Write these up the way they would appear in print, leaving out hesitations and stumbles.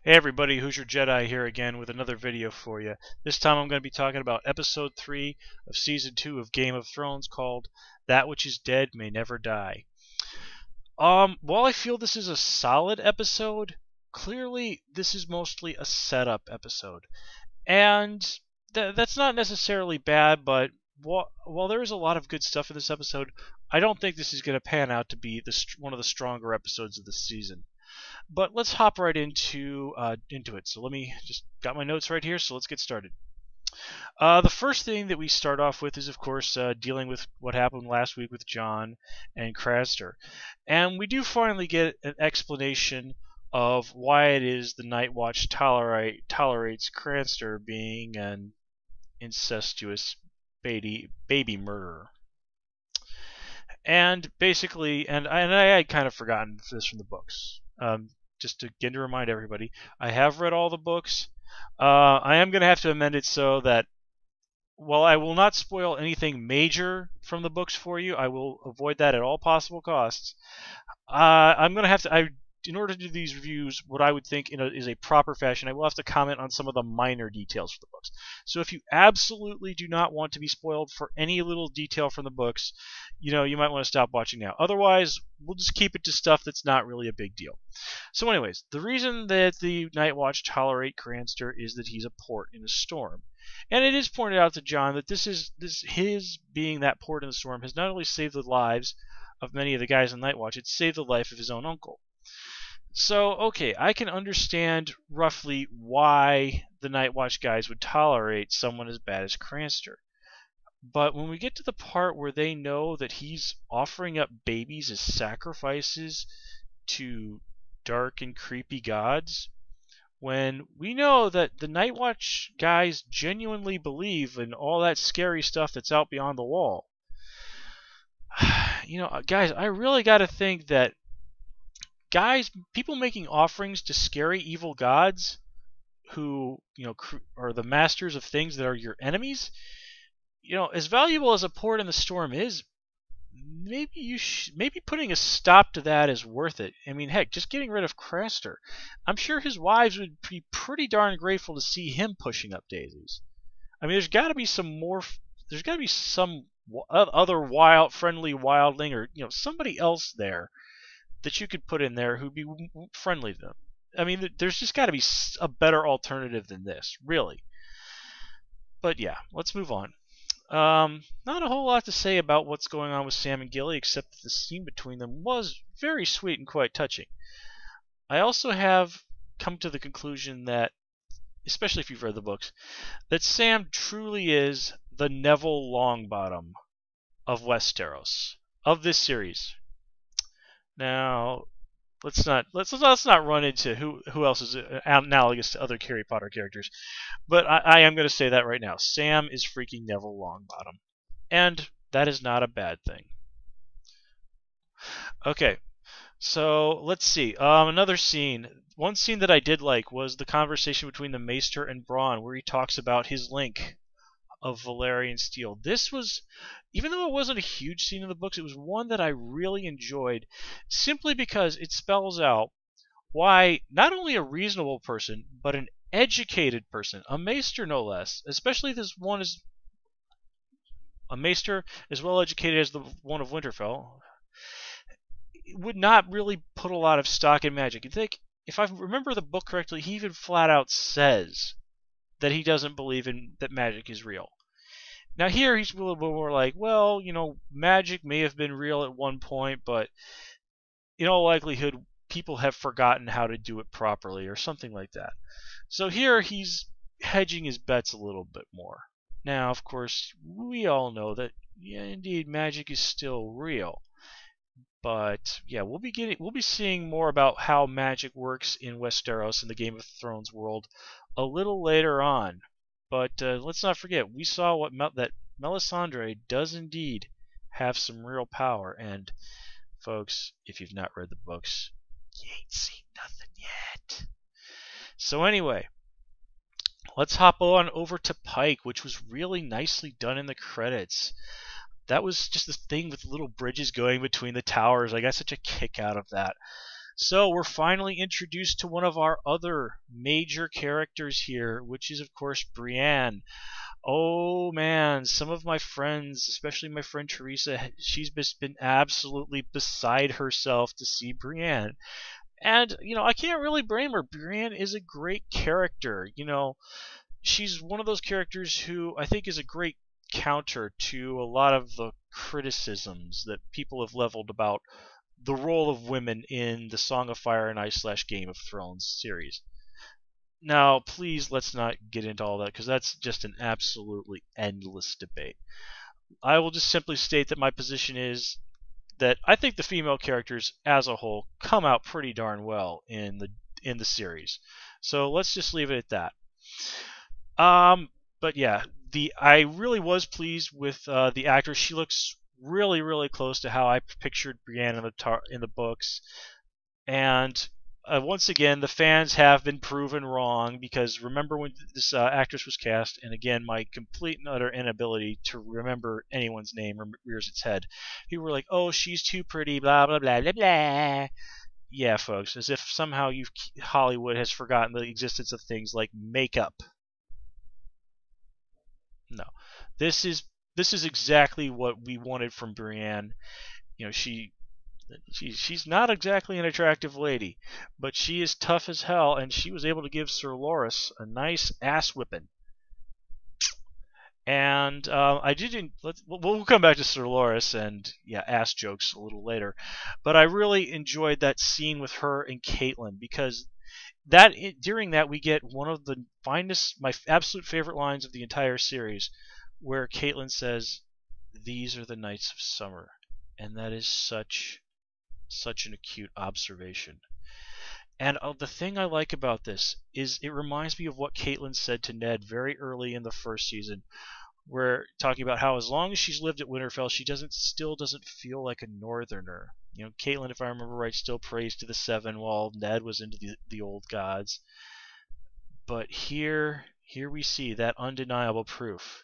Hey everybody, Hoosier Jedi here again with another video for you. This time I'm going to be talking about Episode 3 of Season 2 of Game of Thrones called That Which Is Dead May Never Die. While I feel this is a solid episode, clearly this is mostly a setup episode. And that's not necessarily bad, but while there is a lot of good stuff in this episode, I don't think this is going to pan out to be one of the stronger episodes of the season. But let's hop right into it. So let me just got my notes right here. So let's get started. The first thing that we start off with is, of course, dealing with what happened last week with Jon and Craster, and we do finally get an explanation of why it is the Night Watch tolerates Craster being an incestuous baby murderer. And basically, and I had kind of forgotten this from the books. Just again to remind everybody, I have read all the books. I am going to have to amend it so that while I will not spoil anything major from the books for you, I will avoid that at all possible costs. I'm going to have to, in order to do these reviews, what I would think is a proper fashion, I will have to comment on some of the minor details for the books. So if you absolutely do not want to be spoiled for any little detail from the books, you might want to stop watching now. Otherwise, we'll just keep it to stuff that's not really a big deal. So anyways, the reason that the Night Watch tolerate Craster is that he's a port in a storm. And it is pointed out to Jon that his being that port in the storm has not only saved the lives of many of the guys in Night Watch, it's saved the life of his own uncle. So, okay, I can understand roughly why the Night Watch guys would tolerate someone as bad as Craster. But when we get to the part where they know that he's offering up babies as sacrifices to dark and creepy gods, when we know that the Night Watch guys genuinely believe in all that scary stuff that's out beyond the wall, guys, I really got to think that people making offerings to scary evil gods who, are the masters of things that are your enemies, as valuable as a port in the storm is, maybe putting a stop to that is worth it. I mean, heck, just getting rid of Craster. I'm sure his wives would be pretty darn grateful to see him pushing up daisies. I mean, there's got to be some other friendly wildling, or somebody else there that you could put in there who'd be friendly to them. I mean, there's just got to be a better alternative than this, really. But yeah, let's move on. Not a whole lot to say about what's going on with Sam and Gilly, except that the scene between them was very sweet and quite touching. I also have come to the conclusion that, especially if you've read the books, that Sam truly is the Neville Longbottom of Westeros, of this series. Now, let's not run into who else is analogous to other Harry Potter characters, but I am going to say that right now. Sam is freaking Neville Longbottom, and that is not a bad thing. Okay, so let's see. Another scene. One scene that I did like was the conversation between the Maester and Bronn, where he talks about his link of Valyrian steel. This was, even though it wasn't a huge scene in the books, it was one that I really enjoyed, simply because it spells out why not only a reasonable person, but an educated person, a Maester no less, especially this one is a Maester as well educated as the one of Winterfell, would not really put a lot of stock in magic. You'd think, if I remember the book correctly, he even flat out says that he doesn't believe that magic is real. Now here he's a little bit more like, well, magic may have been real at one point, but in all likelihood people have forgotten how to do it properly, or something like that. So here he's hedging his bets a little bit more. Now, of course, we all know that, yeah, indeed, magic is still real. But yeah, we'll be seeing more about how magic works in Westeros in the Game of Thrones world a little later on. But let's not forget, we saw that Melisandre does indeed have some real power. And folks, if you've not read the books, you ain't seen nothing yet. So anyway, let's hop on over to Pike, which was really nicely done in the credits. That was just the thing with little bridges going between the towers. I got such a kick out of that. So we're finally introduced to one of our other major characters here, which is of course Brienne. Oh man, some of my friends, especially my friend Teresa, she's just been absolutely beside herself to see Brienne. And, I can't really blame her. Brienne is a great character. She's one of those characters who I think is a great counter to a lot of the criticisms that people have leveled about the role of women in the Song of Fire and Ice / Game of Thrones series. Now, please, let's not get into all that because that's just an absolutely endless debate. I will just simply state that my position is that I think the female characters as a whole come out pretty darn well in the series. So let's just leave it at that. But yeah, I really was pleased with the actress. She looks really, really close to how I pictured Brienne in the books, and once again, the fans have been proven wrong because remember when this actress was cast, and again, my complete and utter inability to remember anyone's name rears its head. People were like, "Oh, she's too pretty," blah blah blah blah blah. Yeah, folks, as if somehow Hollywood has forgotten the existence of things like makeup. No, this is exactly what we wanted from Brienne. She's not exactly an attractive lady, but she is tough as hell, and she was able to give Sir Loras a nice ass whipping. And I didn't. We'll come back to Sir Loras and ass jokes a little later, but I really enjoyed that scene with her and Catelyn because during that we get one of the finest, my absolute favorite lines of the entire series, where Catelyn says, "These are the nights of summer," and that is such an acute observation. And the thing I like about this is it reminds me of what Catelyn said to Ned very early in the first season, where talking about how as long as she's lived at Winterfell, she still doesn't feel like a northerner. Catelyn, if I remember right, still prays to the Seven while Ned was into the old gods. But here we see that undeniable proof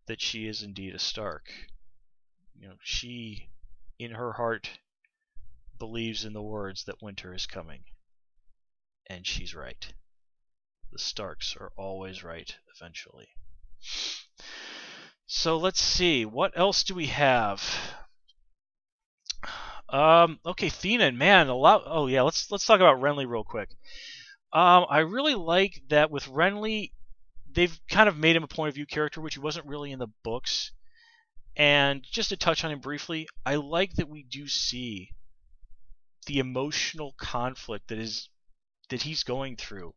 that she is indeed a Stark. She, in her heart, believes in the words that winter is coming. And she's right. The Starks are always right, eventually. So let's see, what else do we have? Okay, Theon, man, a lot. Oh yeah, let's talk about Renly real quick. I really like that with Renly, they've kind of made him a point of view character, which he wasn't really in the books. And just to touch on him briefly, I like that we do see the emotional conflict that he's going through,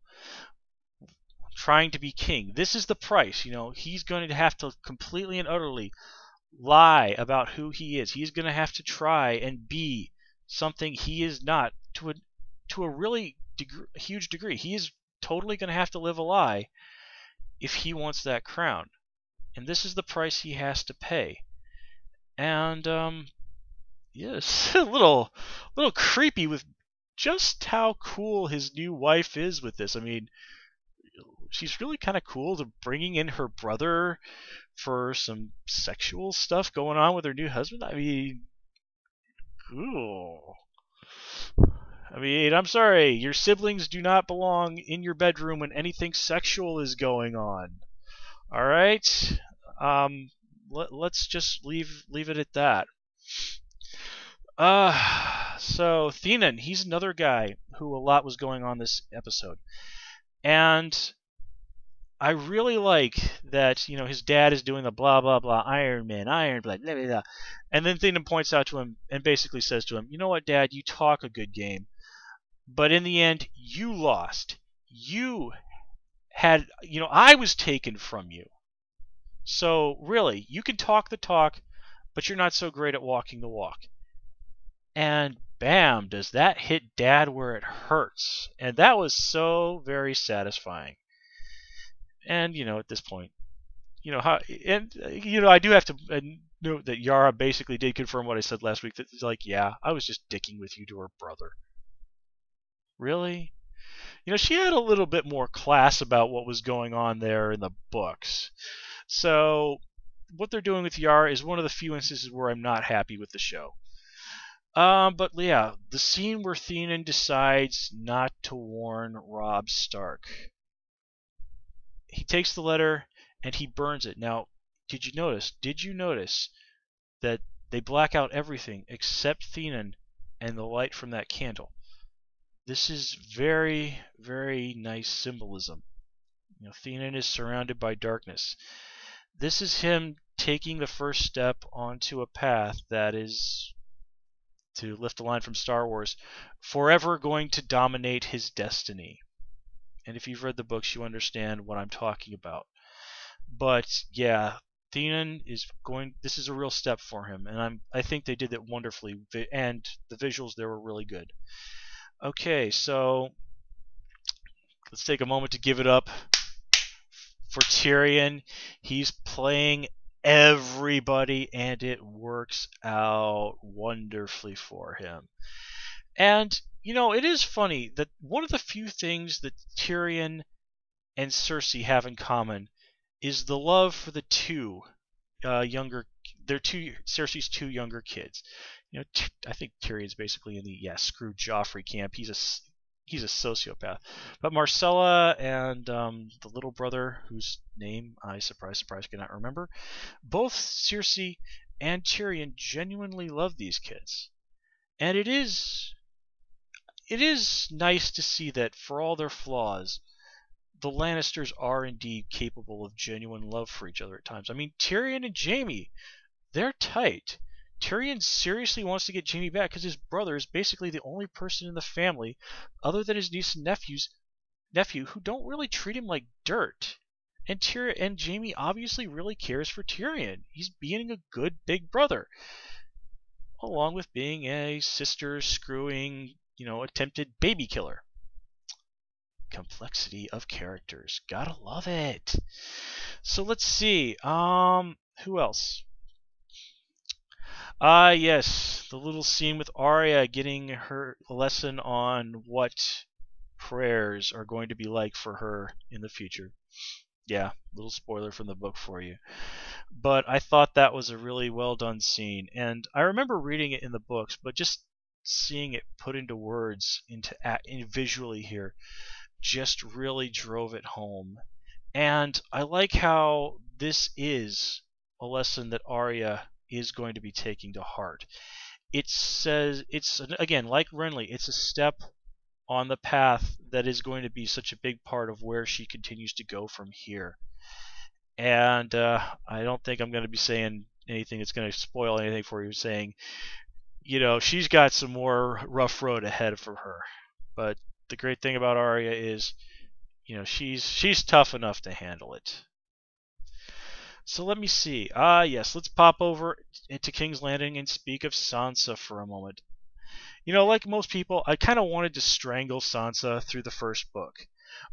trying to be king. This is the price. He's going to have to completely and utterly lie about who he is. He's going to have to try and be something he is not to a really huge degree. He is totally going to have to live a lie if he wants that crown. And this is the price he has to pay. And yes, a little creepy with just how cool his new wife is with this. I mean, she's really kind of cool to bringing in her brother for some sexual stuff going on with her new husband. I mean, cool. I mean, I'm sorry, your siblings do not belong in your bedroom when anything sexual is going on. All right, let's just leave it at that. So Theon, he's another guy who a lot was going on this episode, and I really like that, his dad is doing the blah blah blah Iron Man, blah blah blah, and then Theon points out to him and basically says to him, "You know what, Dad? You talk a good game, but in the end, you lost. You had, I was taken from you. So really, you can talk the talk, but you're not so great at walking the walk." And bam, does that hit Dad where it hurts, and that was so very satisfying. And at this point, how, and I do have to note that Yara basically did confirm what I said last week. That it's like, yeah, I was just dicking with you to her brother. Really? She had a little bit more class about what was going on there in the books. So what they're doing with Yara is one of the few instances where I'm not happy with the show. But yeah, the scene where Theon decides not to warn Robb Stark. He takes the letter and he burns it. Now, did you notice? Did you notice that they black out everything except Theon and the light from that candle? This is very, very nice symbolism. Theon is surrounded by darkness. This is him taking the first step onto a path that is, to lift the line from Star Wars, forever going to dominate his destiny. And if you've read the books, you understand what I'm talking about. But yeah, Theon is going. This is a real step for him, and I think they did it wonderfully, and the visuals there were really good. Okay, so let's take a moment to give it up for Tyrion. He's playing everybody, and it works out wonderfully for him. And it is funny that one of the few things that Tyrion and Cersei have in common is the love for the two younger, Cersei's two younger kids. I think Tyrion's basically in the screw Joffrey camp. He's a sociopath. But Marcella and the little brother, whose name I surprise cannot remember, both Cersei and Tyrion genuinely love these kids, and it is nice to see that for all their flaws, the Lannisters are indeed capable of genuine love for each other at times. I mean, Tyrion and Jaime, they're tight. Tyrion seriously wants to get Jaime back because his brother is basically the only person in the family, other than his niece and nephew, who don't really treat him like dirt. And Jaime obviously really cares for Tyrion. He's being a good big brother, along with being a sister screwing, attempted baby killer. Complexity of characters. Gotta love it. So let's see. Who else? Yes, the little scene with Arya getting her lesson on what prayers are going to be like for her in the future. Yeah, little spoiler from the book for you. But I thought that was a really well done scene, and I remember reading it in the books, but just seeing it put into words, visually here, just really drove it home. And I like how this is a lesson that Arya is going to be taking to heart. It says, again, like Renly, it's a step on the path that is going to be such a big part of where she continues to go from here. And I don't think I'm going to be saying anything that's going to spoil anything for you, saying, she's got some more rough road ahead for her. But the great thing about Arya is, she's tough enough to handle it. So let me see. Yes, let's pop over to King's Landing and speak of Sansa for a moment. Like most people, I kind of wanted to strangle Sansa through the first book.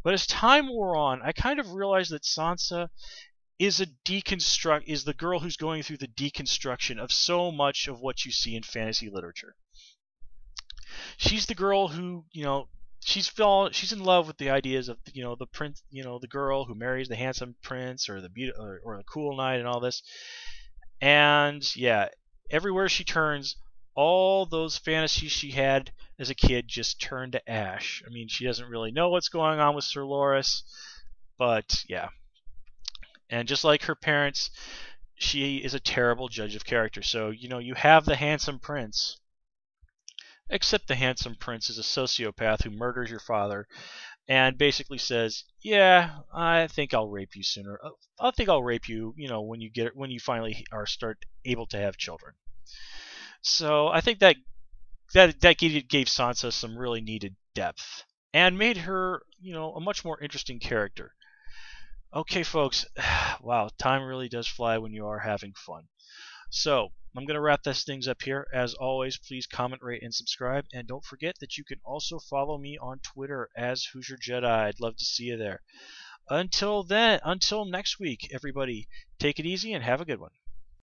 But as time wore on, I kind of realized that Sansa is the girl who's going through the deconstruction of so much of what you see in fantasy literature. She's the girl who, she's in love with the ideas of the prince, the girl who marries the handsome prince or the cool knight and all this. And yeah, everywhere she turns, all those fantasies she had as a kid just turn to ash. I mean, she doesn't really know what's going on with Sir Loras, but yeah. And just like her parents, she is a terrible judge of character. So, you have the handsome prince, except the handsome prince is a sociopath who murders your father and basically says, "Yeah, I think I'll rape you sooner. I think I'll rape you, when you finally start able to have children." So I think that gave Sansa some really needed depth and made her, a much more interesting character. Okay, folks. Wow, time really does fly when you are having fun. So I'm going to wrap this things up here. As always, please comment, rate, and subscribe. And don't forget that you can also follow me on Twitter as Hoosier Jedi. I'd love to see you there. Until next week, everybody, take it easy and have a good one.